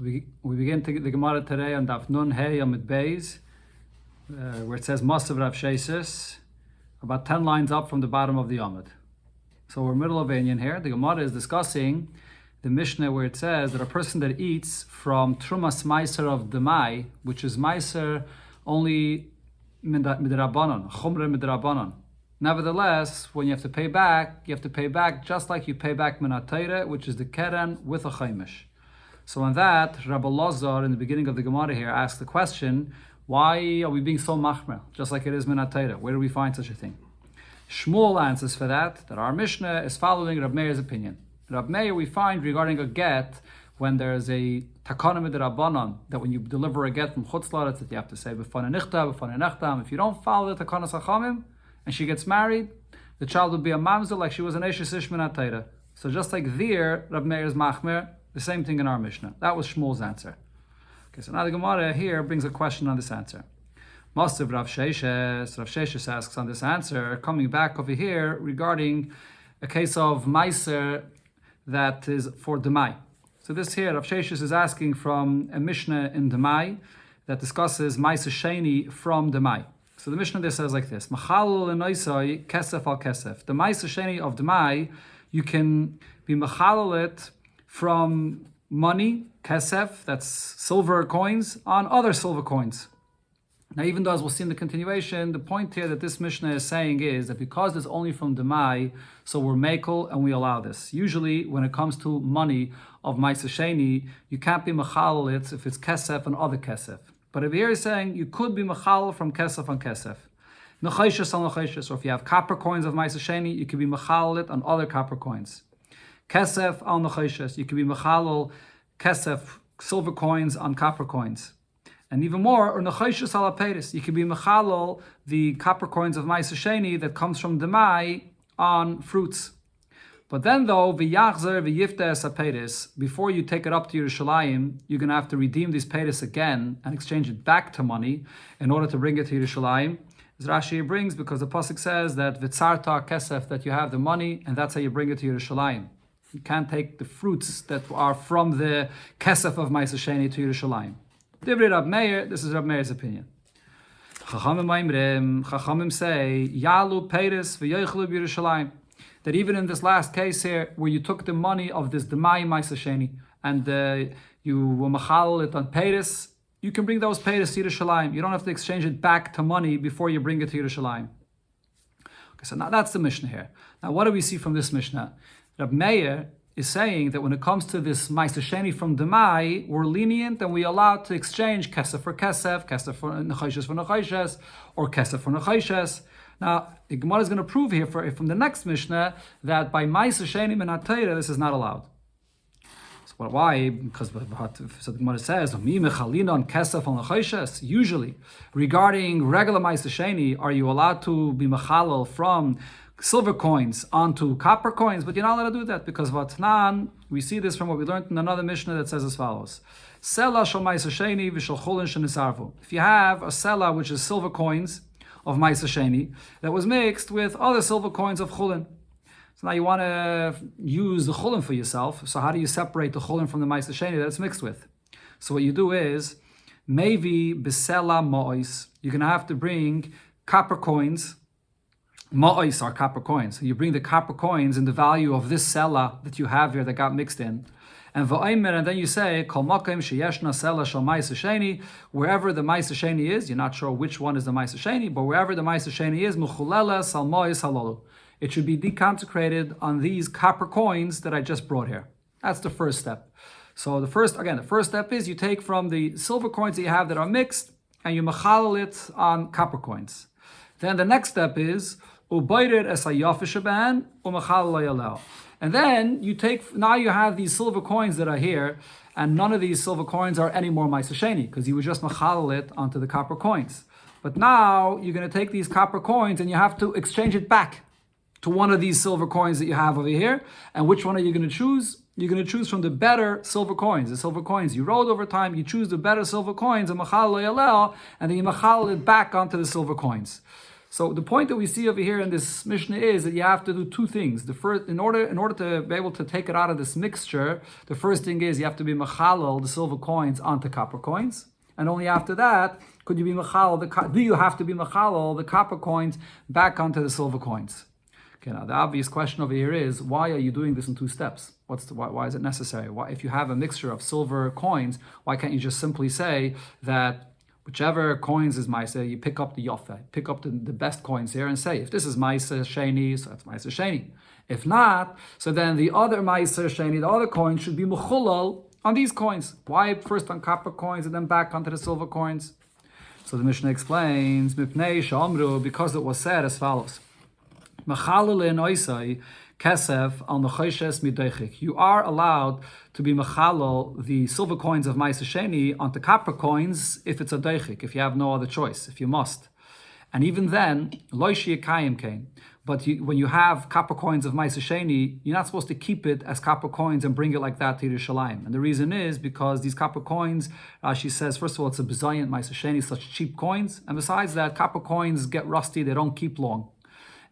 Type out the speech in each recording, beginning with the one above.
We begin the Gemara today on Daf Nun Hey Amid Beis, where it says Masav Rav Sheisus, about 10 lines up from the bottom of the Amid. So we're middle of Inyan here. The Gemara is discussing the Mishnah where it says that a person that eats from Trumas Meiser of Demai, which is Meiser only Midrabanon, Chumre Midrabanon. Nevertheless, when you have to pay back just like you pay back Minatayre, which is the Keren with a Chaimish. So on that, Rabbi Lazar in the beginning of the Gemara here asked the question, why are we being so machmer, just like it is Minatayre? Where do we find such a thing? Shmuel answers for that our Mishnah is following Rab Meir's opinion. Rab Meir we find regarding a get, when there's a takana midrabanan, that when you deliver a get from Chutz La'aretz, that you have to say b'fanei nichta, b'fanei nechtam. If you don't follow the takana sachamim, and she gets married, the child would be a mamzer like she was an Eshes Ish Minatayre. So just like there, Rab Meir is machmer, the same thing in our Mishnah. That was Shmuel's answer. Okay, so now the Gemara here brings a question on this answer. Masav Rav Sheisus asks on this answer, coming back over here regarding a case of Meiser that is for Demai. So this here, Rav Sheisus is asking from a Mishnah in Demai that discusses Meiser Sheni from Demai. So the Mishnah there says like this: Machalul enoisai kesef al kesef. The Meiser Sheni of Demai, you can be machalul it from money, kesef, that's silver coins, on other silver coins. Now, even though, as we'll see in the continuation, the point here that this Mishnah is saying is that because it's only from Demai, so we're mekel and we allow this. Usually, when it comes to money of Meiser Sheni, you can't be machalul it if it's kesef and other kesef. But if here is saying you could be machalul from kesef on kesef. Nechayshes on nechayshes, or if you have copper coins of Meiser Sheni, you can be machalul it on other copper coins. Kesef al nechayshes, you can be machalul kesef, silver coins on copper coins. And even more, or nechayshes al aperis, you can be machalul the copper coins of Meiser Sheni that comes from Demai on fruits. But then though, v'yachzer v'yiftes aperis, before you take it up to Yerushalayim, you're going to have to redeem these peris again and exchange it back to money in order to bring it to Yerushalayim. As Rashi brings, because the pasuk says that v'tzarta kesef, that you have the money, and that's how you bring it to Yerushalayim. You can't take the fruits that are from the kesef of Meiser Sheni to Yerushalayim. Divrei Rab Meir, this is Rab Meir's opinion. Chachamim say, Yalu Peres v'yochlu b'Yerushalayim. That even in this last case here, where you took the money of this Demai Meiser Sheni, and you were machal it on Peres, you can bring those Peres to Yerushalayim. You don't have to exchange it back to money before you bring it to Yerushalayim. Okay, so now that's the Mishnah here. Now what do we see from this Mishnah? Rab Meir is saying that when it comes to this Meiser Sheni from Demai, we're lenient and we allow to exchange kesef for kesef, kesef for nechayshes, or kesef for nechayshes. Now, the Gemara is going to prove here from the next Mishnah that by Meiser Sheni Minatayre, this is not allowed. So why? Because so the Gemara says, Mi mechalina on kesef on nechayshes. Usually, regarding regular Meiser Sheni, are you allowed to be mechalal from silver coins onto copper coins? But you're not allowed to do that because Vatnan, we see this from what we learned in another Mishnah that says as follows: Sela shel Meiser Sheni v'shel chulin shenisarvu. If you have a sela which is silver coins of Meiser Sheni that was mixed with other silver coins of chulin, so now you want to use the chulin for yourself. So how do you separate the chulin from the Meiser Sheni that it's mixed with? So what you do is maybe besela ma'os. You're going to have to bring copper coins. Ma'os are copper coins. So you bring the copper coins in the value of this sela that you have here that got mixed in. And then you say, Kol makom sheyeshna sela shel Meiser Sheni, wherever the Meiser Sheni is, you're not sure which one is the Meiser Sheni, but wherever the Meiser Sheni is, muchulele sal ma'os halalu. It should be deconsecrated on these copper coins that I just brought here. That's the first step. So the first step is you take from the silver coins that you have that are mixed, and you machalal it on copper coins. Then the next step is and then you take, now you have these silver coins that are here, and none of these silver coins are any more Meiser Sheni, because you would just machalal it onto the copper coins. But now you're going to take these copper coins and you have to exchange it back to one of these silver coins that you have over here. And which one are you going to choose? You're going to choose from the better silver coins. The silver coins you rode over time, you choose the better silver coins, and then you machalal it back onto the silver coins. So the point that we see over here in this Mishnah is that you have to do two things. The first, in order to be able to take it out of this mixture, the first thing is you have to be machalal the silver coins onto copper coins, and only after that could you be machalal. Do you have to be machalal the copper coins back onto the silver coins? Okay, now the obvious question over here is, why are you doing this in two steps? Why is it necessary? Why, if you have a mixture of silver coins, why can't you just simply say that whichever coins is Maisa, you pick up the Yofa, pick up the best coins here and say, if this is Maisa Sheni, so that's Maisa Sheni. If not, so then the other Maisa Sheni, the other coins should be Mechulal on these coins. Why first on copper coins and then back onto the silver coins? So the Mishnah explains, Mipnei Shamru, because it was said as follows. Machalal in Oisai, Kesef al Nechoshes Mideichik. You are allowed to be machalal the silver coins of Maisa Sheni onto copper coins if it's a deichik, if you have no other choice, if you must. And even then, Loishi Kayim came. But when you have copper coins of Maisa Sheni, you're not supposed to keep it as copper coins and bring it like that to Yerushalayim. And the reason is because these copper coins, she says, first of all, it's a Bezayin Maisa Sheni, such cheap coins. And besides that, copper coins get rusty, they don't keep long.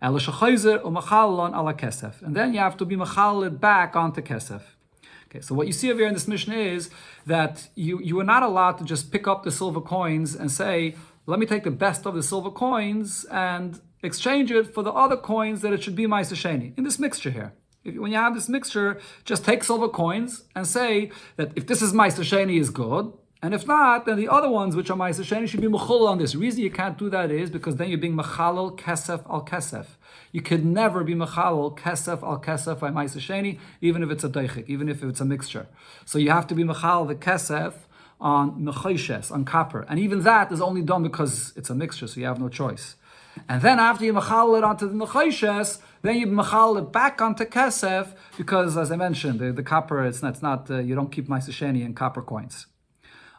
And then you have to be machaled back onto kesef. Okay, so what you see over here in this Mishnah is that you are not allowed to just pick up the silver coins and say, let me take the best of the silver coins and exchange it for the other coins that it should be Maisa Sheni. In this mixture here. When you have this mixture, just take silver coins and say that if this is Maisa Sheni is good, and if not, then the other ones which are Maisa Sheni should be mechulal on this. The reason you can't do that is because then you're being mechalal kesef al kesef. You could never be mechalal kesef al kesef by Maisa Sheni, even if it's a deichik, even if it's a mixture. So you have to be mechalal the kesef on nechoshes, on copper. And even that is only done because it's a mixture, so you have no choice. And then after you mechalal it onto the nechoshes, then you mechalal it back onto kesef, because as I mentioned, the copper, it's not you don't keep Maisa Sheni in copper coins.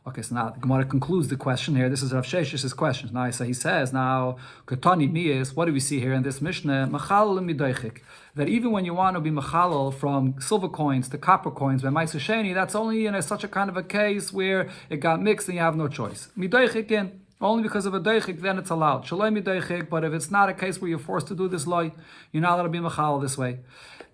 Okay, so now the Gemara concludes the question here. This is Rav Shesh's question. Now he says, now, Ketani Miyas, what do we see here in this Mishnah? Machalal midaychik. That even when you want to be machalal from silver coins to copper coins by Maisa Sheni, that's only in such a kind of a case where it got mixed and you have no choice. Midaychik in. Only because of a deichik, then it's allowed. Shaloi midaychik, but if it's not a case where you're forced to do this loy, you're not allowed to be machalal this way.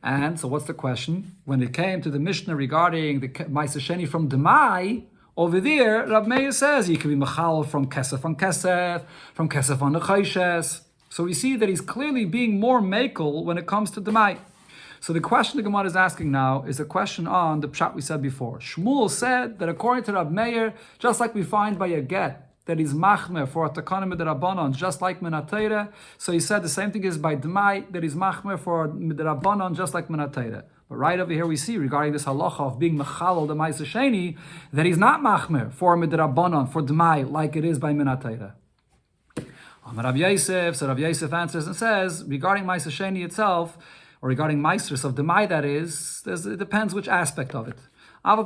And so what's the question? When it came to the Mishnah regarding the Maisa Sheni from Demai, over there, Rab Meir says you can be machal from kesef on kesef, from kesef on nechoshes. So we see that he's clearly being more makel when it comes to demai. So the question the Gemara is asking now is a question on the pshat we said before. Shmuel said that according to Rab Meir, just like we find by a get, that he's machmer for a takanim midrabanon, just like minatayra. So he said the same thing is by demai, that he's machmer for midrabanon, just like minatayra. But right over here we see regarding this halacha of being mechalal the Maisa Sheni that he's not machmer for midrabanon, for dmai, like it is by minatayra. Rav Yosef, so Rav Yosef answers and says regarding Maisa Sheni itself, or regarding maestros of dmai, that is, it depends which aspect of it. Even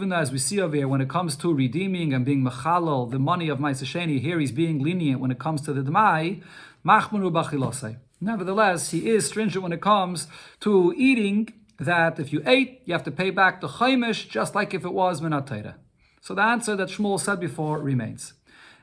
though as we see over here, when it comes to redeeming and being mechalal the money of Maisa Sheni, here he's being lenient when it comes to the dmai, machmenu b'chilosei. Nevertheless, he is stringent when it comes to eating, that if you ate, you have to pay back the chaimish, just like if it was minatayra. So the answer that Shmuel said before remains.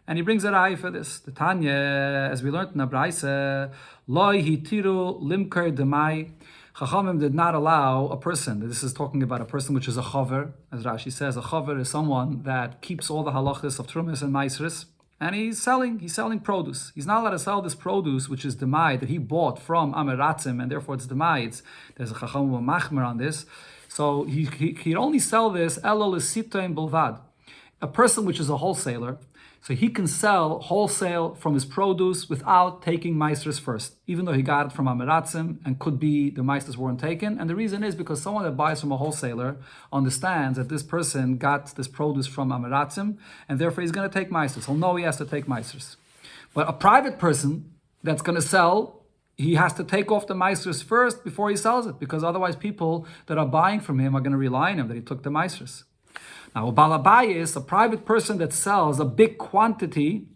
And he brings a rai for this. The Tanya, as we learned in the Braisa, Loi hitiru limker demai. Chachamim did not allow a person, this is talking about a person which is a chaver, as Rashi says, a chaver is someone that keeps all the halachas of trumas and maisris, and he's selling produce. He's not allowed to sell this produce, which is demai, that he bought from Ameratzim, and therefore it's demai. There's a chacham machmer on this. So he'd only sell this elol isitoim bilvad. A person which is a wholesaler, so he can sell wholesale from his produce without taking maestros first, even though he got it from Ameratzim and could be the maestros weren't taken. And the reason is because someone that buys from a wholesaler understands that this person got this produce from Ameratzim, and therefore he's going to take maestros. He'll know he has to take maestros. But a private person that's going to sell, he has to take off the maestros first before he sells it, because otherwise people that are buying from him are going to rely on him that he took the maestros. Now, a balabayis, a private person that sells a big quantity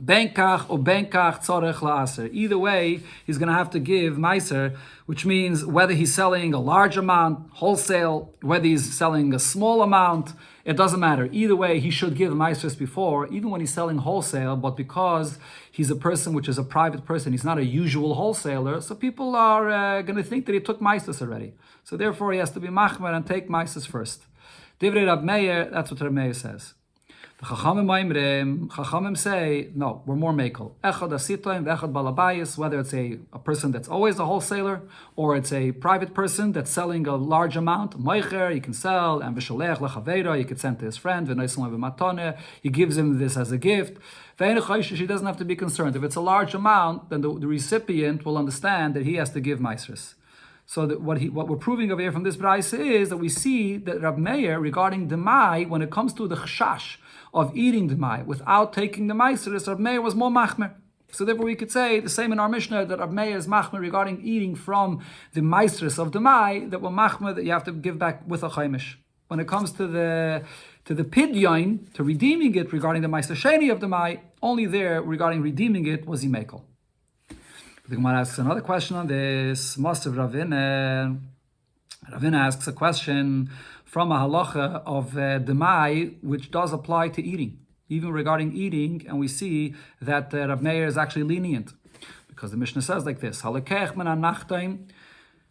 Benkach or benkach tzorech la'aser. Either way, he's going to have to give meiser, which means whether he's selling a large amount, wholesale, whether he's selling a small amount, it doesn't matter. Either way, he should give meisers before, even when he's selling wholesale, but because he's a person which is a private person, he's not a usual wholesaler, so people are going to think that he took meisers already. So therefore, he has to be machmer and take meisers first. Divrei Rab Meir, that's what Rab Meir says. The Chachamim say, no, we're more mekel. Echad asitoim, echad balabayis, whether it's a person that's always a wholesaler, or it's a private person that's selling a large amount. Meicher, you can sell, and v'sholech lechaveira, you could send to his friend, v'noislam v'matone, he gives him this as a gift. He doesn't have to be concerned. If it's a large amount, then the recipient will understand that he has to give meisres. So what we're proving over here from this brayse is that we see that Rab Meir, regarding demai, when it comes to the chashash of eating demai without taking the meiseres, Rab Meir was more machmer. So therefore we could say the same in our Mishnah, that Rab Meir is machmer regarding eating from the meiseres of demai, that we're machmer that you have to give back with a chaimish. When it comes to the pidyon, to redeeming it regarding the meiser sheni of demai, only there regarding redeeming it was he mekel. The Gemara asks another question on this. Master Ravina asks a question from a halacha of demai, which does apply to eating, even regarding eating, and we see that Rav Meir is actually lenient, because the Mishnah says like this: halakech min anachtaim,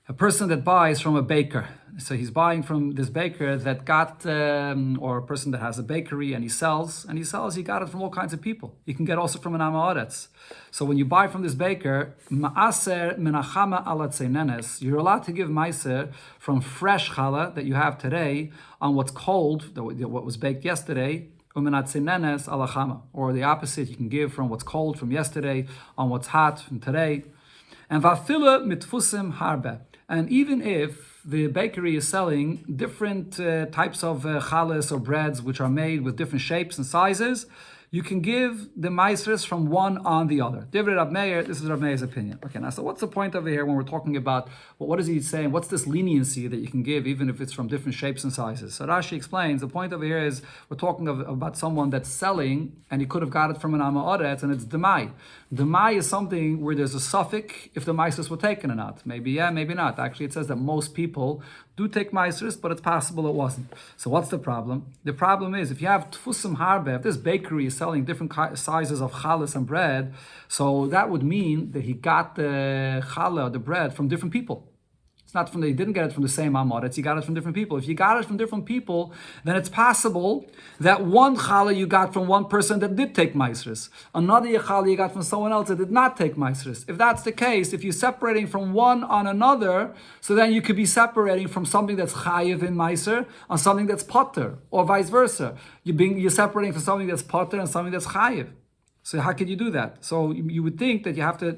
a person that buys from a baker. So he's buying from this baker that got, or a person that has a bakery and he sells, he got it from all kinds of people. You can get also from an amaretz. So when you buy from this baker, ma'aser menachama ala tzenenes, you're allowed to give meiser from fresh challah that you have today on what's cold, what was baked yesterday, umenat tzenenes ala chama, or the opposite, you can give from what's cold from yesterday on what's hot from today. And vafila mitfusim harbe. And even if the bakery is selling different types of challahs or breads which are made with different shapes and sizes, you can give the meisres from one on the other. Divrei Rab Meir, this is Rab Meir's opinion. Okay, now so what's the point over here when we're talking about, well, what is he saying? What's this leniency that you can give even if it's from different shapes and sizes? So Rashi explains, the point over here is we're talking about someone that's selling and he could have got it from an Amma Oretz and it's demai. Demai is something where there's a suffix if the meisres were taken or not. Maybe yeah, maybe not. Actually, it says that most people do take meisres, but it's possible it wasn't. So what's the problem? The problem is if you have tfusim harbe, if this bakery is selling different sizes of challahs and bread, so that would mean that he got the challah, the bread, from different people. It's not from he didn't get it from the same amoretz, he got it from different people. If you got it from different people, then it's possible that one challah you got from one person that did take meisres, another challah you got from someone else that did not take meisres. If that's the case, if you're separating from one on another, so then you could be separating from something that's chayiv in meiser on something that's potter, or vice versa. You're separating from something that's potter and something that's chayiv. So how could you do that? So you would think that you have to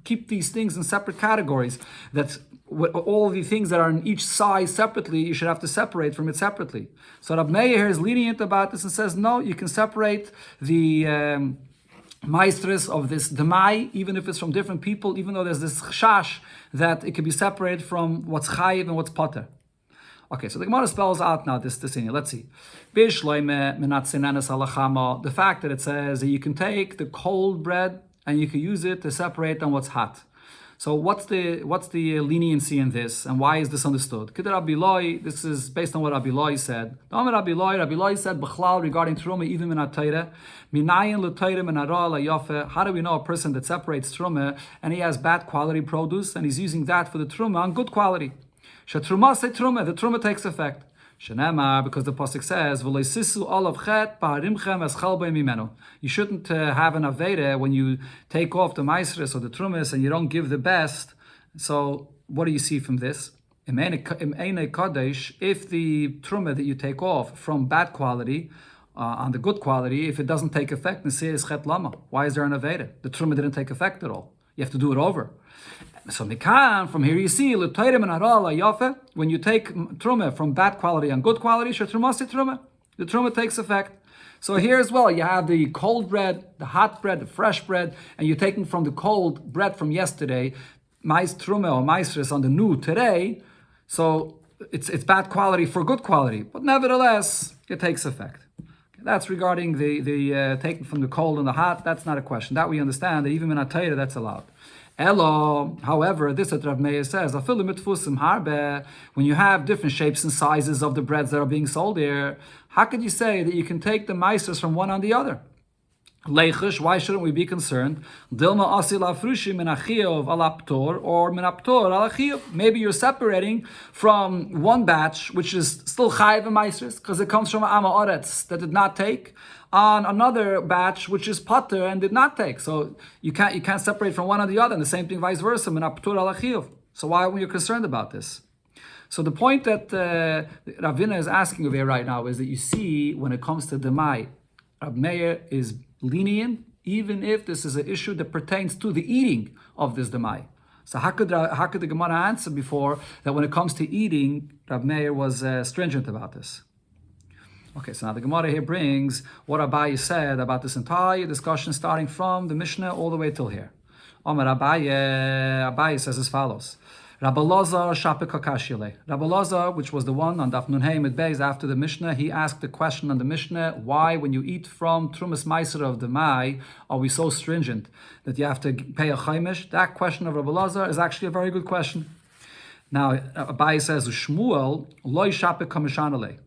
keep these things in separate categories, that all of the things that are in each size separately, you should have to separate from it separately. So Rab Meir here is lenient about this and says, no, you can separate the meistres of this demai, even if it's from different people, even though there's this chash that it can be separated from what's chayiv and what's potter. Okay, so the Gemara spells out now this in here. Let's see. The fact that it says that you can take the cold bread and you can use it to separate on what's hot. So what's the leniency in this, and why is this understood? This is based on what Rabbi Loi said. Rabbi Loi said b'chlal regarding truma even minat Torah. Minayin l'Torah min hara layafe. How do we know a person that separates truma and he has bad quality produce and he's using that for the truma on good quality? Shatruma say truma, the truma takes effect. Shenema, because the pasuk says, "V'leisisu olav chet ba'arimchem es chalbei mimenu." You shouldn't have an aveda when you take off the meisres or the trumas and you don't give the best. So, what do you see from this? If the truma that you take off from bad quality on the good quality, if it doesn't take effect, is chet lama. Why is there an aveda? The truma didn't take effect at all. You have to do it over. So from here you see when you take truma from bad quality and good quality, the truma takes effect. So here as well, you have the cold bread, the hot bread, the fresh bread, and you're taking from the cold bread from yesterday, mais truma or meisres on the new today. So it's bad quality for good quality, but nevertheless it takes effect. That's regarding the taking from the cold and the hot. That's not a question. That we understand. That even in a Torah, that's allowed. Elo, however, this that Rav Meir says, when you have different shapes and sizes of the breads that are being sold here, how could you say that you can take the meisters from one on the other? Leichish, why shouldn't we be concerned? Dilma asila frushim min achiyov alaptor or min aptor alachiyov. Maybe you're separating from one batch, which is still chayiv and meisters, because it comes from Ama Oretz that did not take, on another batch which is pater and did not take. So you can't separate from one or the other, and the same thing vice versa, min aptor alachiyov. So why are we concerned about this? So the point that Ravina is asking over here right now is that you see when it comes to Demai, Rav Meir is lenient, even if this is an issue that pertains to the eating of this demai. So how could the Gemara answer before that when it comes to eating, Rav Meir was stringent about this? Okay, so now the Gemara here brings what Abaye said about this entire discussion, starting from the Mishnah all the way till here. Omar Abaye says as follows. Rabbi Lazar Shapik Hakashile. Rabbi Lazar, which was the one on Daf Nun Hey Mid Beis after the Mishnah, he asked the question on the Mishnah, why when you eat from Trumas Meiser of the Mai, are we so stringent that you have to pay a chaimish? That question of Rabbi Lazar is actually a very good question. Now, Abaye says, Shmuel, Loi Shapik Kamishanale.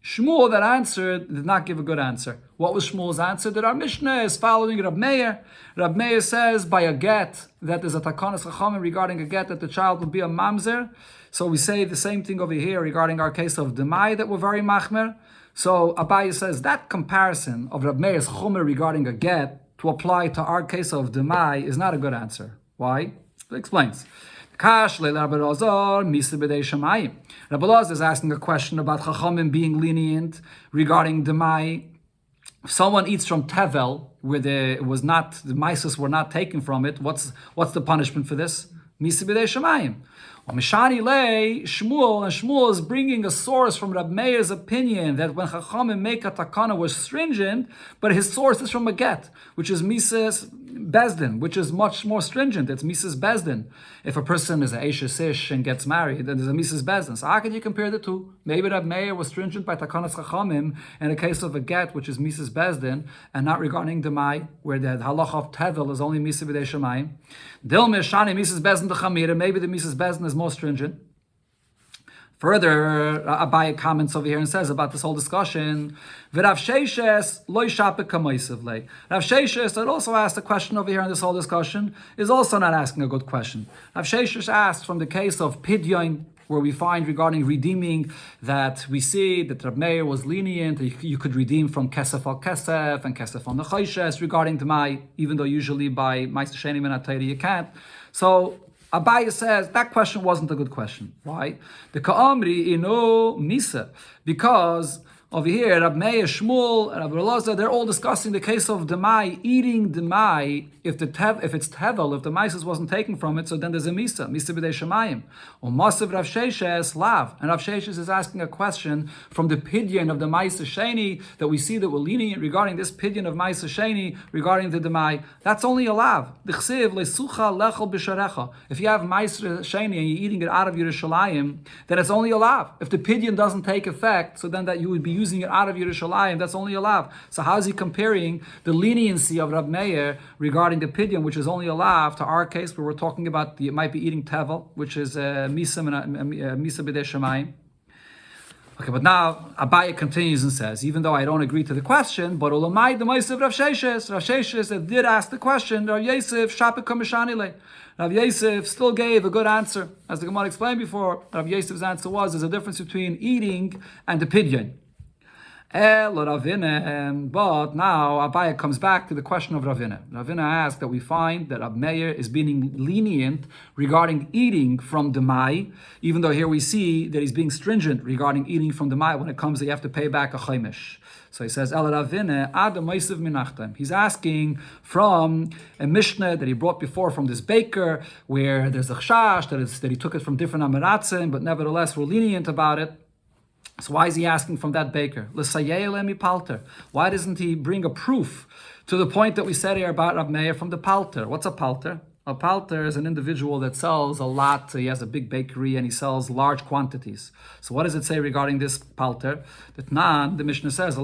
Shmuel, that answered, did not give a good answer. What was Shmuel's answer? That our Mishnah is following Rab Meir. Rab Meir says by a get, that is a takanas chachamim regarding a get, that the child will be a mamzer. So we say the same thing over here regarding our case of Demai, that we're very machmer. So Abaye says that comparison of Rab Meir's chomer regarding a get to apply to our case of Demai is not a good answer. Why? He explains. Rabbi Lazar is asking a question about Chachamim being lenient regarding Demai. If someone eats from Tevel, where the mices were not taken from it, what's the punishment for this? Misa b'dei Shemayim. Mishani lei Shmuel, and Shmuel is bringing a source from Rab Meir's opinion that when Chachamim make a takana was stringent, but his source is from a get, which is Mises Bezdin, which is much more stringent. It's Mises Bezdin. If a person is a Eishes Ish and gets married, then there's a Mises Bezdin. So how can you compare the two? Maybe Rab Meir was stringent by takanas Chachamim in the case of a get, which is Mises Bezdin, and not regarding Demai, where the halacha of Tevel is only Misa b'dei Shemayim. Dil Meshani Mises Bezdin the Chamira. Maybe the Mises Bezdin is more stringent. Further, Abaye comments over here and says about this whole discussion, Rav Sheishes loy shapik kamoisiv lei. Rav Sheishes, that also asked a question over here in this whole discussion, is also not asking a good question. Rav Sheishes asked from the case of Pidyon, where we find regarding redeeming that we see that Rab Meir was lenient, you could redeem from Kesef al Kesef and Kesef al Nechayshes regarding Demai, even though usually by Meister Sheni Ben Atayri you can't. So Abaye says that question wasn't a good question. Why? The Ka'amri ino Misa, because over here, Rab Meir, Shmuel, and Rabbi Lazar, they're all discussing the case of Demai, eating Demai, if it's Tevel, if the Mises wasn't taken from it, so then there's a Misa b'dei Shemayim. Or Masav Rav Sheishes, Lav. And Rav Sheishes is asking a question from the Pidyon of the Ma'aser Sheni, that we see that we're lenient regarding this Pidyon of Ma'aser Sheni, regarding the Demai. That's only a Lav. D'chsiv lesucha lechel b'sharecha. If you have Ma'aser Sheni and you're eating it out of Yerushalayim, then it's only a Lav. If the Pidyon doesn't take effect, so then that you would be using it out of Yerushalayim, that's only a lav. So how is he comparing the leniency of Rab Meir regarding the Pidyon, which is only a lav, to our case where we're talking about it might be eating tevel, which is misa b'dei Shemayim. Okay, but now Abaye continues and says, even though I don't agree to the question, but Olamai the Ma'aser Rav Sheishes did ask the question, Rav Yosef Shapik Kamishani le. Rav Yosef still gave a good answer. As the Gemara explained before, Rav Yosef's answer was, there's a difference between eating and the Pidyon. But now Abaye comes back to the question of Ravina. Ravina asked that we find that Rab Meir is being lenient regarding eating from Demai, even though here we see that he's being stringent regarding eating from Demai when it comes that you have to pay back a chaimish. So he says, El Ravina, Adam Meisav Minachtem. He's asking from a Mishnah that he brought before from this baker, where there's a chash that he took it from different Amaratzim, but nevertheless we're lenient about it. So why is he asking from that baker? Why doesn't he bring a proof to the point that we said here about Rab Meir from the palter? What's a palter? A palter is an individual that sells a lot. He has a big bakery and he sells large quantities. So what does it say regarding this palter? That the Mishnah says, a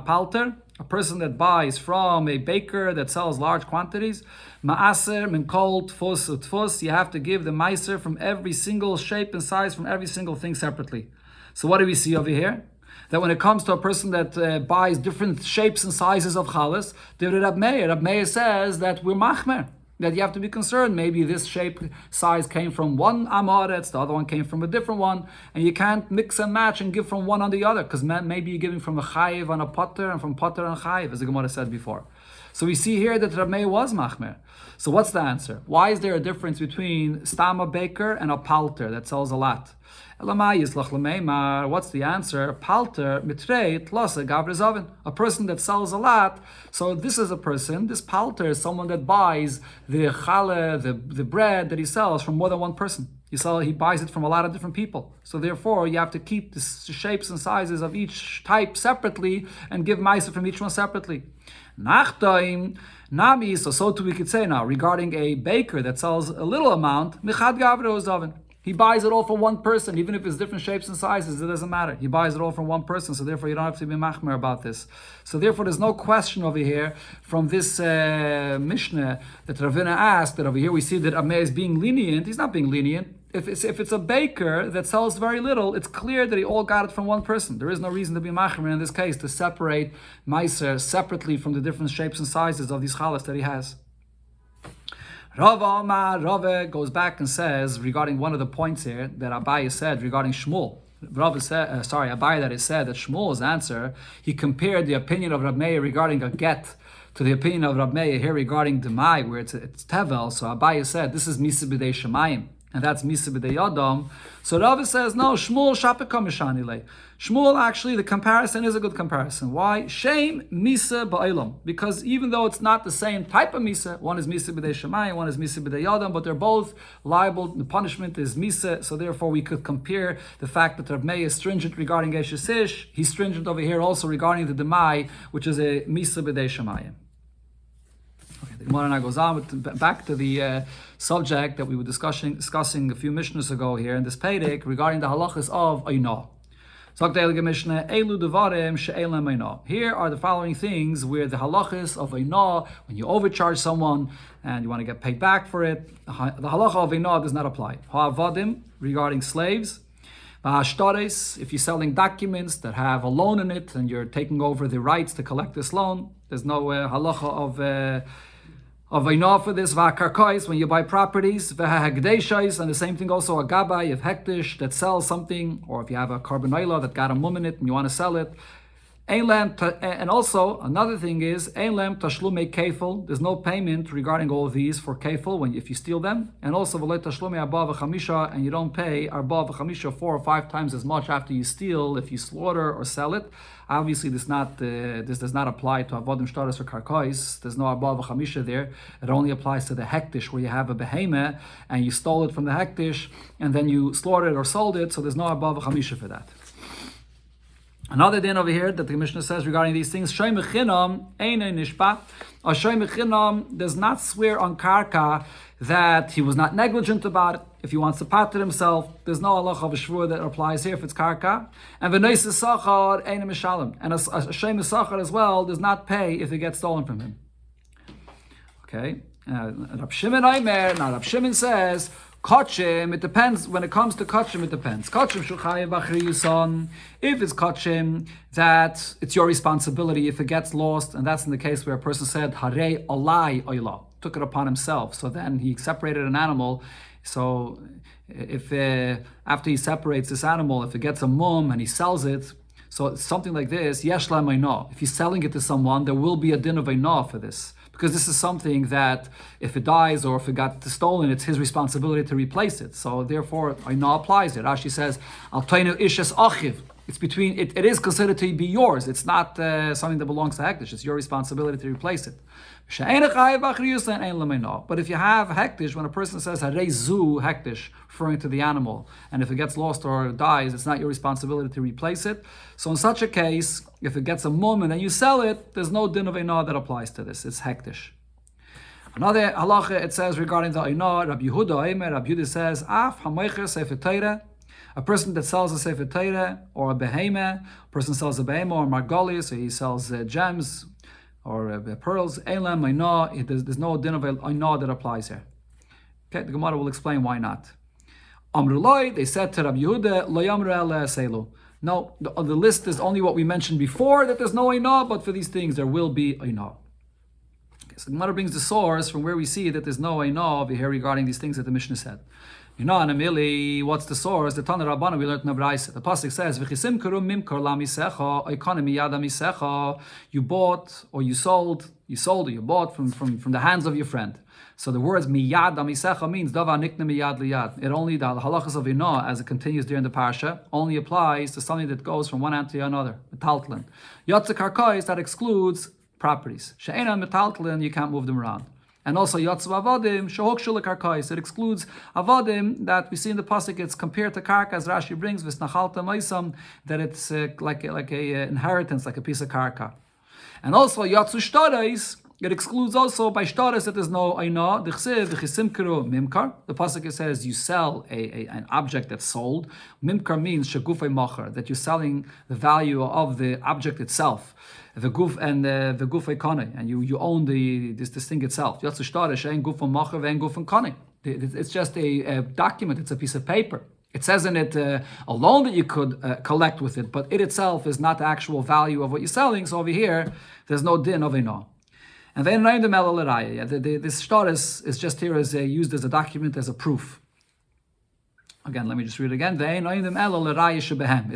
palter, a person that buys from a baker that sells large quantities, ma'aser min kol tfus utfus, you have to give the meiser from every single shape and size, from every single thing separately. So what do we see over here? That when it comes to a person that buys different shapes and sizes of chalas, Rab Meir says that we're machmer, that you have to be concerned. Maybe this shape size came from one amoretz, the other one came from a different one, and you can't mix and match and give from one on the other, because maybe you're giving from a chayiv on a potter and from potter on a chayiv, as the Gemara said before. So we see here that Rab Meir was machmer. So what's the answer? Why is there a difference between stam a baker and a palter that sells a lot? What's the answer? Palter mitrei tlasa gavrezavin. A person that sells a lot. So this is a person, this palter is someone that buys the challah, the bread that he sells from more than one person. He buys it from a lot of different people. So therefore, you have to keep the shapes and sizes of each type separately and give ma'aser from each one separately. Nachtaim nami. So too we could say now regarding a baker that sells a little amount. Michad gavrezavin. He buys it all from one person, even if it's different shapes and sizes, it doesn't matter. He buys it all from one person, so therefore you don't have to be machmer about this. So therefore there's no question over here from this Mishnah that Ravina asked, that over here we see that Ameh is being lenient. He's not being lenient. If it's a baker that sells very little, it's clear that he all got it from one person. There is no reason to be machmer in this case, to separate meiser separately from the different shapes and sizes of these chalas that he has. Rava goes back and says regarding one of the points here that Abaye said regarding Shmuel. Abaye that he said that Shmuel's answer, he compared the opinion of Rab Meir regarding a get to the opinion of Rab Meir here regarding Demai, where it's Tevel. So Abaye said this is Misa b'dei Shemayim, and that's Misa b'dei Yadam. So Rava says no, Shmuel shapekam mishanile. Shmuel, actually, the comparison is a good comparison. Why? Shame Misa ba'olam. Because even though it's not the same type of Misa, one is Misa b'dei Shemayim, one is Misa b'dei Yadam, but they're both liable, the punishment is Misa, so therefore we could compare the fact that Rab Meir is stringent regarding Eshes Ish, he's stringent over here also regarding the Demai, which is a Misa b'dei Shemayim. Okay, the Gemara now goes on back to the subject that we were discussing a few Mishnahs ago here in this Pedic regarding the halachas of Oinah. Here are the following things where the halachas of Oinah, when you overcharge someone and you want to get paid back for it, the halacha of Oinah does not apply. Ha'avadim, regarding slaves. Ha'ashtares, if you're selling documents that have a loan in it and you're taking over the rights to collect this loan, there's no halacha of Oinah for this. V'hakarkais, when you buy properties. V'hahagdeishais, and the same thing also a gabbai, if hektish, that sells something, or if you have a carbonila that got a mum in it and you want to sell it. And also, another thing is, Einlem tashlume kefil, there's no payment regarding all of these for kefil if you steal them. And also, v'lo tashlume arba v'chamisha, and you don't pay arba v'chamisha 4 or 5 times as much after you steal if you slaughter or sell it. Obviously, this does not apply to avodim shtaris or karkais. There's no arba v'chamisha there. It only applies to the hektish, where you have a behemoth and you stole it from the hektish and then you slaughtered it or sold it. So there's no arba v'chamisha for that. Another din over here that the Mishnah says regarding these things, Shoy Mechinam Einay Nishpa. A Shoy Mechinam does not swear on karka that he was not negligent about it. If he wants to pater himself, there's no halacha of a shvur that applies here if it's karka. And V'nois Sachar Einay Mishalim. And a Shoy Sachar as well does not pay if it gets stolen from him. Okay. Rab Shimon Aimer. Now Rab Shimon says, Kachim, it depends. When it comes to kachim, it depends. Kachim shuchayev b'chriyuson. If it's kachim, that it's your responsibility if it gets lost, and that's in the case where a person said harei alai oyla, took it upon himself. So then he separated an animal. So if after he separates this animal, if it gets a mum and he sells it, so it's something like this, yesh la ma'inah. If he's selling it to someone, there will be a din of einah for this. Because this is something that if it dies or if it got stolen, it's his responsibility to replace it. So therefore, Ainah applies it. Rashi says, Al Tainu Ishes Achiv. It's between, it is considered to be yours. It's not something that belongs to Hektish. It's your responsibility to replace it. But if you have Hektish, when a person says Harezu Hektish, referring to the animal, and if it gets lost or dies, it's not your responsibility to replace it. So in such a case, if it gets a mum and then you sell it, there's no din of Einah that applies to this. It's Hektish. Another halacha, it says regarding the Ainah, Rabbi Yehuda says, Af hamaycher sefer Torah, a person that sells a sefer Torah or a behemah, a person sells a behemah or margoli, so he sells gems or pearls, Eilam Ainah, there's no din of Ainah that applies here. Okay, the Gemara will explain why not. Amruloi, they said to Rabbi Yehuda, Lo yamru ela seilu. No, the list is only what we mentioned before, that there's no Ainah, but for these things there will be Ainah. So the Gemara brings the source from where we see that there's no Ainah over here regarding these things that the Mishnah said. Anamili, what's the source? The Tana Rabbana we learned in the Braisa. The pasuk says, "V'chisim karum mimkar lamisecha, oikonim miyada misecha." You bought or you sold or you bought from the hands of your friend. So the words miyada misecha means dava nikna miyad liyad. It only, the halachas of Ainah, as it continues during the parsha, only applies to something that goes from one hand to another. Metaltlin. Yotze karkais, that excludes properties. She'ena metaltlin, you can't move them around. And also yotze avadim, shehok shul karkais, it excludes avadim that we see in the pasuk. It's compared to karka, as Rashi brings, v'snachalta maisam, that it's like a inheritance, like a piece of karka. And also yotzu shtarais, it excludes also by shtaris that there's no Ainah. The pasuk says you sell an object that's sold. Mimkar means shagufay macher, that you're selling the value of the object itself. The guf and the gufay kane, and you own this thing itself. It's just a document. It's a piece of paper. It says in it a loan that you could collect with it, but it itself is not the actual value of what you're selling. So over here, there's no din of Ainah. And then this shtaris is just here as used as a document, as a proof. Again, let me just read it again. It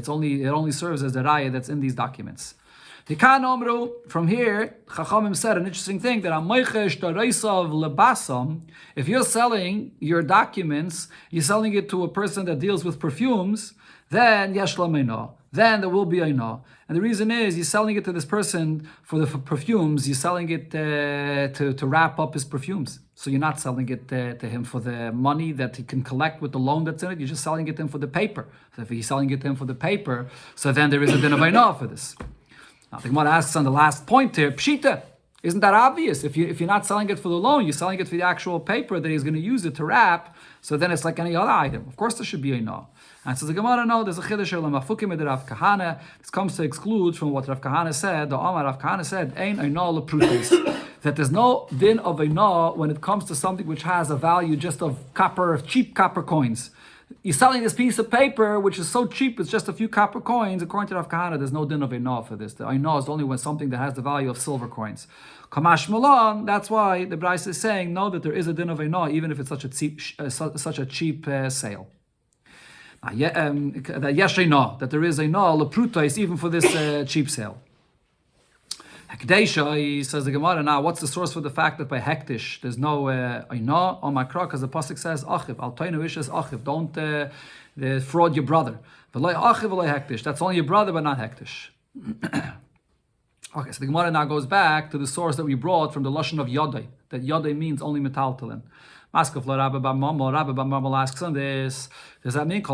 only serves as the raya that's in these documents. From here, Chachamim said an interesting thing, that if you're selling your documents, you're selling it to a person that deals with perfumes, then yesh la Ainah. Then there will be Ainah. And the reason is, you're selling it to this person for the perfumes, you're selling it to wrap up his perfumes. So you're not selling it to him for the money that he can collect with the loan that's in it, you're just selling it to him for the paper. So if he's selling it to him for the paper, so then there is a din of Ainah for this. Now the Gemara asks on the last point here, Pshita, isn't that obvious? If you're not selling it for the loan, you're selling it for the actual paper that he's going to use it to wrap, so then it's like any other item. Of course there should be Ainah. And so the Gemara, no, there's a chiddush of mafukim with Rav Kahana. This comes to exclude from what Rav Kahana said. The Amar Rav Kahana said, "Ein Ainah leprutis," that there's no din of Ainah when it comes to something which has a value just of cheap copper coins. You're selling this piece of paper which is so cheap, it's just a few copper coins. According to Rav Kahana, there's no din of Ainah for this. The Ainah is only when something that has the value of silver coins. Kamash Malan, that's why the Bryce is saying no, that there is a din of Ainah even if it's such a cheap sale. That there is Ainah leprutais even for this cheap sale. Hekdesha, he says the Gemara, now what's the source for the fact that by hektish there's no Ainah on Makra, because the pasuk says achiv al toinu ishes achiv, don't fraud your brother. V'loi achiv v'loi hektish, that's only your brother but not hektish. Okay, so the Gemara now goes back to the source that we brought from the lashon of yodai, that yodai means only metaltalin. Rabbi Bammal asks on this, does that mean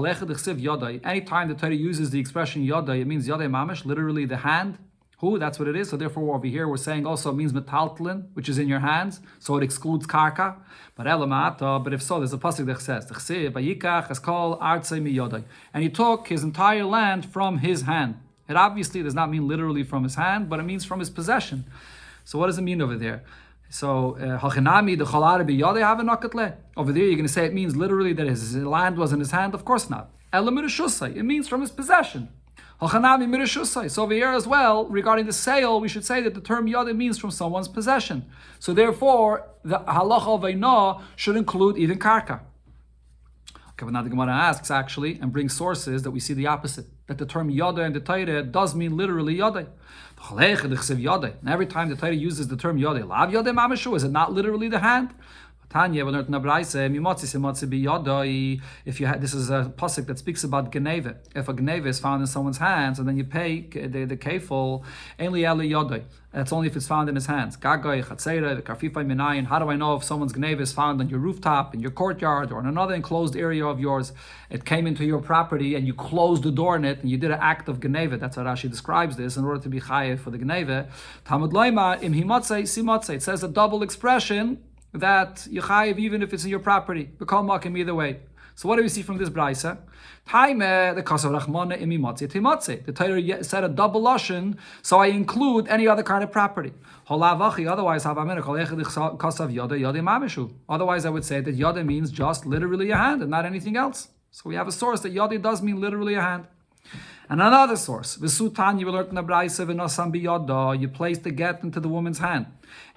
anytime the Torah uses the expression yodai, it means yodai mamish, literally the hand? Who? That's what it is. So therefore over here we're saying also it means metaltlin, which is in your hands, so it excludes karka. But if so, there's a pasuk that says, and he took his entire land from his hand. It obviously does not mean literally from his hand, but it means from his possession. So what does it mean over there? So over there you're going to say it means literally that his land was in his hand? Of course not. It means from his possession. So over here as well, regarding the sale, we should say that the term yada means from someone's possession. So therefore, the halacha of Ainah should include even karka. Okay, but now the Gemara asks actually, and brings sources that we see the opposite, that the term yada in the Torah does mean literally yada. And every time the Torah uses the term yada, lav yada mamishu, is it not literally the hand? Tanya, we learned in the Braisa, if you had, this is a pasuk that speaks about geneva. If a geneva is found in someone's hands, and then you pay the kefil, that's only if it's found in his hands. How do I know if someone's geneva is found on your rooftop, in your courtyard, or in another enclosed area of yours? It came into your property, and you closed the door in it, and you did an act of geneva. That's how Rashi describes this in order to be chayev for the geneva. It says a double expression. that you chayiv even if it's in your property. B'kol makim either way. So what do we see from this braysa? The kasav rachmana imi matzeh timatzeh. The Torah said a double lashon, so I include any other kind of property. Otherwise, otherwise I would say that yada means just literally a hand and not anything else. So we have a source that yada does mean literally a hand. And another source, V'sutan, you will learn in the Braisa, v'nosam biyada, you place the get into the woman's hand.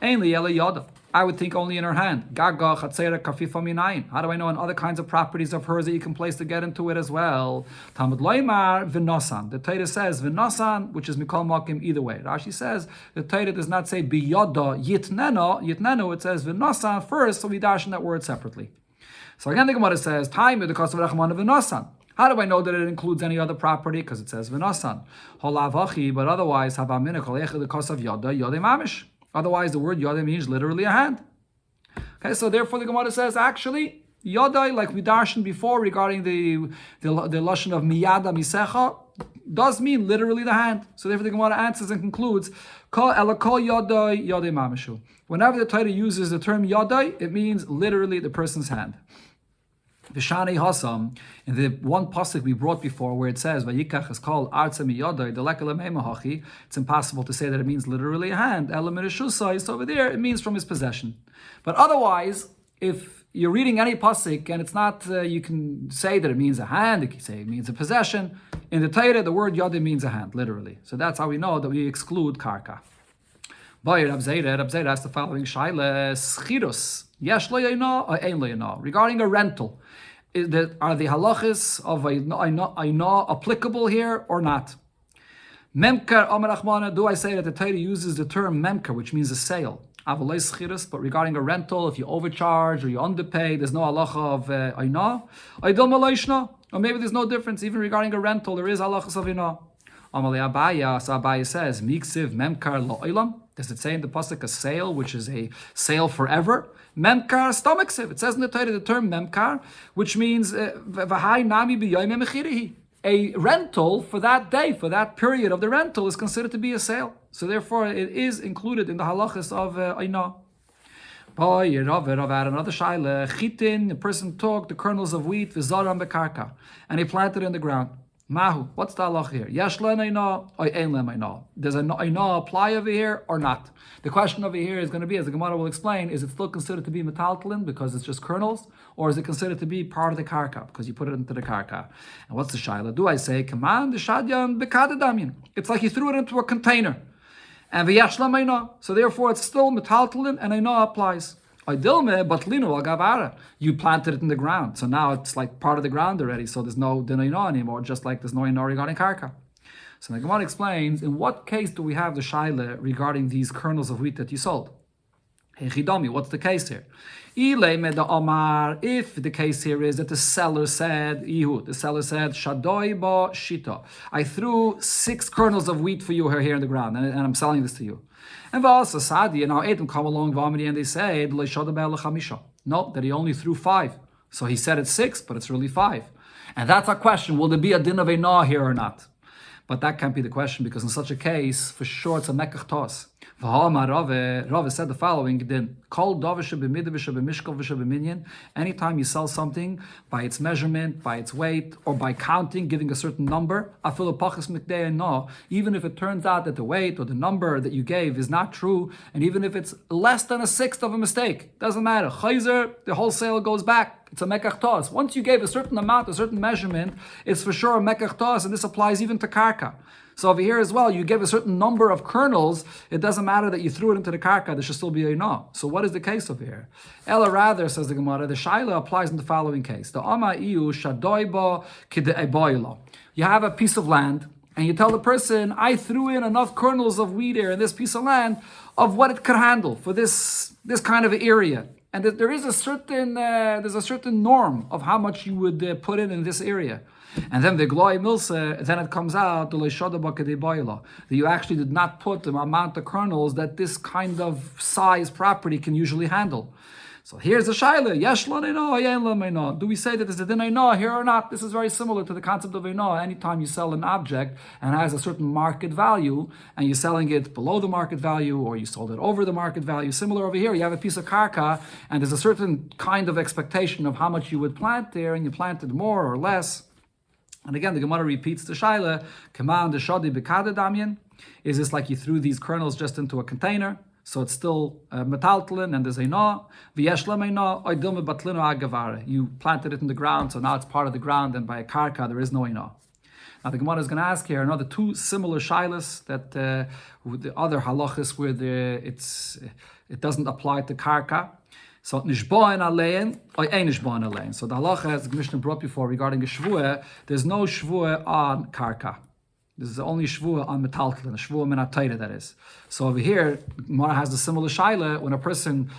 Ainli ele yada. I would think only in her hand. Gaga, chatzera, kafifa minayin. How do I know in other kinds of properties of hers that you can place the get into it as well? Talmud loymar, v'nosan. The Torah says v'nosan, which is mikol makim either way. Rashi says, the Torah does not say biyada, yitneno, it says v'nosan first, so we dash in that word separately. So again, the Gemara says, time the cost of rachman v'nosan. How do I know that it includes any other property? Because it says v'nasan. Holavachi, but otherwise, the cost of yada mamish. Otherwise, the word yada means literally a hand. Okay, so therefore the Gemara says, actually, yada, like we darshan before regarding the lashon of miyada misecha, does mean literally the hand. So therefore the Gemara answers and concludes, kol yada mamishu. Whenever the Torah uses the term yada, it means literally the person's hand. V'shanei hasam, in the one pasuk we brought before where it says vayikach is called artza miyadai delekele meimahachi, it's impossible to say that it means literally a hand. Elamidashusai, so over there it means from his possession. But otherwise, if you're reading any pasuk and it's not, you can say that it means a hand. You can say it means a possession. In the Torah, the word yada means a hand, literally. So that's how we know that we exclude karka. Rab Zayda asked the following shaila: schirus yesh lo yayna or ein lo yayna, regarding a rental. Are the halachas of ayna applicable here or not? Memkar amar achmana. Do I say that the Torah uses the term memkar, which means a sale? Avalei schirus, but regarding a rental, if you overcharge or you underpay, there's no halacha of ayna. Aydil malayshna, or maybe there's no difference even regarding a rental. There is halachas of ayna. Amalei Abaya, so Abaya says, Miksiv memkar lo olam. Does it say in the pasuk a sale, which is a sale forever? Memkar stomaksiv. It says in the Torah the term memkar, which means v'hai nami b'yoyim mechirihi. A rental for that day, for that period of the rental, is considered to be a sale. So therefore, it is included in the halachas of ayna. Rav had another shaila. Chitin, the person took the kernels of wheat, v'zaram bekarka, and he planted it in the ground. Mahu, what's the halach here? Yesh le ayna, or ein le ayna? Does an ayna apply over here or not? The question over here is going to be, as the Gemara will explain, is it still considered to be metaltalin because it's just kernels, or is it considered to be part of the karka because you put it into the karka? And what's the shaila? Do I say, command the shadyan bekadadamyan? It's like you threw it into a container, and v'yesh le ayna. So therefore, it's still metaltalin, and ayna applies. You planted it in the ground, so now it's like part of the ground already, so there's no dinayna anymore, just like there's no inna regarding karka. So the Gemara explains, in what case do we have the shaila regarding these kernels of wheat that you sold? Hechidami, what's the case here? If the case here is that the seller said, Shadoi ba shita, I threw 6 kernels of wheat for you here in the ground, and I'm selling this to you. And also Sadi and our Edom come along and they say, no, that he only threw 5. So he said it's 6, but it's really 5. And that's our question, will there be a din of Einah here or not? But that can't be the question, because in such a case, for sure, it's a mekach tos. Rava said the following: then anytime you sell something by its measurement, by its weight, or by counting, giving a certain number, even if it turns out that the weight or the number that you gave is not true, and even if it's less than a sixth of a mistake, doesn't matter. Chayzer, the whole sale goes back. It's a mekach tos. Once you gave a certain amount, a certain measurement, it's for sure a mekach tos, and this applies even to karka. So over here as well, you give a certain number of kernels, it doesn't matter that you threw it into the karka, there should still be a no. So what is the case over here? Ella rather, says the Gemara, the shaila applies in the following case. The ama iu shadoiba kideiboila. You have a piece of land, and you tell the person, I threw in enough kernels of wheat here in this piece of land of what it could handle for this kind of area. And that there is a certain norm of how much you would put in this area. And then the gloi milsa, then it comes out that you actually did not put the amount of kernels that this kind of size property can usually handle. So here's the shaila. Yesh lo neino, yen lo meino. Do we say that there's a din eino here or not? This is very similar to the concept of eino. Anytime you sell an object and it has a certain market value, and you're selling it below the market value, or you sold it over the market value, similar over here, you have a piece of karka, and there's a certain kind of expectation of how much you would plant there, and you planted more or less. And again, the Gemara repeats the shaila, Kaman de shadi bekade damien. Is this like you threw these kernels just into a container? So it's still metaltalin, and there's a no. You planted it in the ground, so now it's part of the ground, and by a karka there is no ino. Now the Gemara is going to ask here another two similar shilas that with the other halachas where it doesn't apply to karka. So nishboin alein or ein nishboin alein. So the halacha, as the Mishnah brought before regarding a shvuah, there's no shvuah on karka. This is only shvuah on metaltalin, a shvuah minatayra, that is. So over here, Gemara has the similar shaila when a person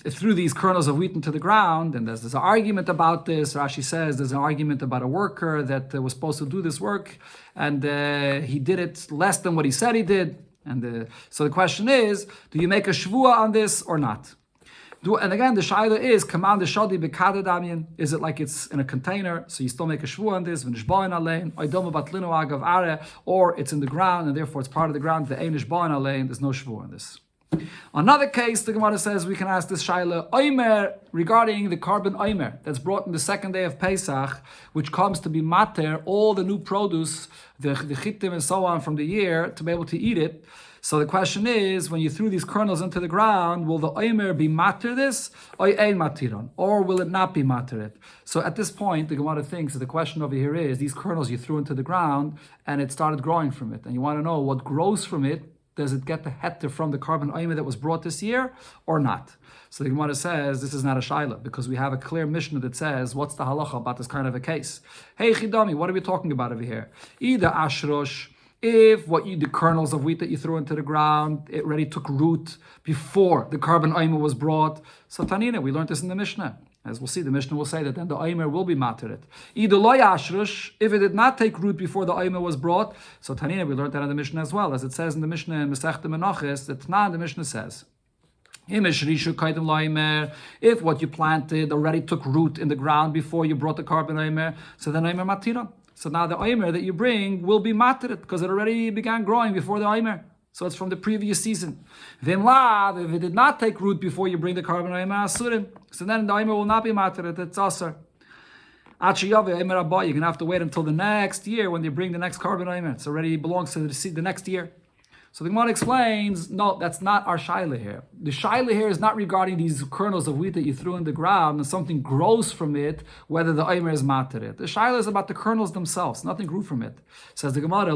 threw these kernels of wheat into the ground, and there's an argument about this. Rashi says there's an argument about a worker that was supposed to do this work, and he did it less than what he said he did. And so the question is, do you make a shvuah on this or not? And again, the shaila is, command the shadi bekade damien. Is it like it's in a container, so you still make a shvuah on this, or it's in the ground, and therefore it's part of the ground, the einish bain alein, there's no shvuah on this. Another case, the Gemara says, we can ask this shaila, oimer, regarding the carbon oimer, that's brought in the second day of Pesach, which comes to be mater, all the new produce, the chitim and so on from the year, to be able to eat it. So the question is, when you threw these kernels into the ground, will the oimer be matir this, or ein matiron, or will it not be matir it? So at this point, the Gemara thinks that the question over here is, these kernels you threw into the ground, and it started growing from it, and you want to know what grows from it. Does it get the heter from the carbon oimer that was brought this year, or not? So the Gemara says, this is not a shaila, because we have a clear Mishnah that says, what's the halacha about this kind of a case? Hey Chidami, what are we talking about over here? Either ashrosh, if the kernels of wheat that you threw into the ground, it already took root before the carbon oimer was brought. So Tanina, we learned this in the Mishnah. As we'll see, the Mishnah will say that then the oimer will be matirit. Either lo yashrush, if it did not take root before the oimer was brought. So Tanina, we learned that in the Mishnah as well. As it says in the Mishnah in Masechta Menachos, that Tnan, the Mishnah says, if what you planted already took root in the ground before you brought the carbon oimer, so then oimer matira. So now the oimer that you bring will be matirit, because it already began growing before the oimer. So it's from the previous season. If it did not take root before you bring the carbon oimer asurim, so then the oimer will not be matirit, it's asur. You're going to have to wait until the next year when they bring the next carbon oimer. It already belongs to the next year. So the Gemara explains, no, that's not our shaila here. The shaila here is not regarding these kernels of wheat that you threw in the ground and something grows from it, whether the oimer is matirit. The shaila is about the kernels themselves. Nothing grew from it. Says the Gemara,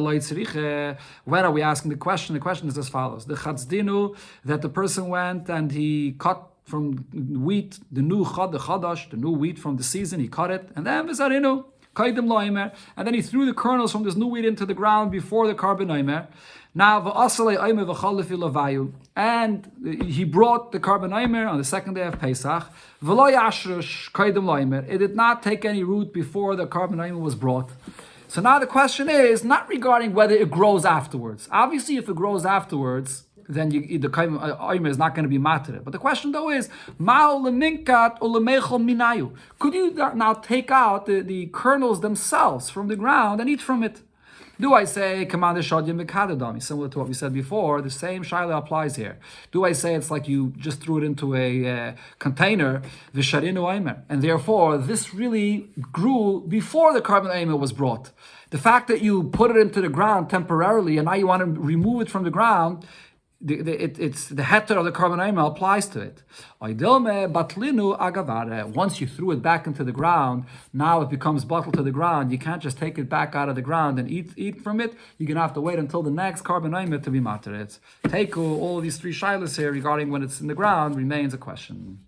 when are we asking the question? The question is as follows. The chatzdinu, that the person went and he cut from wheat, the new chadash, the new wheat from the season, he cut it, and then v'zarinu, kaidim loimer, and then he threw the kernels from this new wheat into the ground before the carbon oimer. Now, and he brought the carbon oimer on the second day of Pesach. It did not take any root before the carbon oimer was brought. So now the question is not regarding whether it grows afterwards. Obviously, if it grows afterwards, then the oimer is not going to be matir. But the question though is, could you now take out the kernels themselves from the ground and eat from it? Do I say command shadim bekadadami, similar to what we said before? The same shaila applies here. Do I say it's like you just threw it into a container, v'sharinu oimer, and therefore this really grew before the carbon oimer was brought? The fact that you put it into the ground temporarily and now you want to remove it from the ground, it's the heter of the carbon oimer applies to it. Once you threw it back into the ground, now it becomes bottled to the ground. You can't just take it back out of the ground and eat from it. You're going to have to wait until the next carbon oimer to be matir. Take all these three shilas here regarding when it's in the ground remains a question.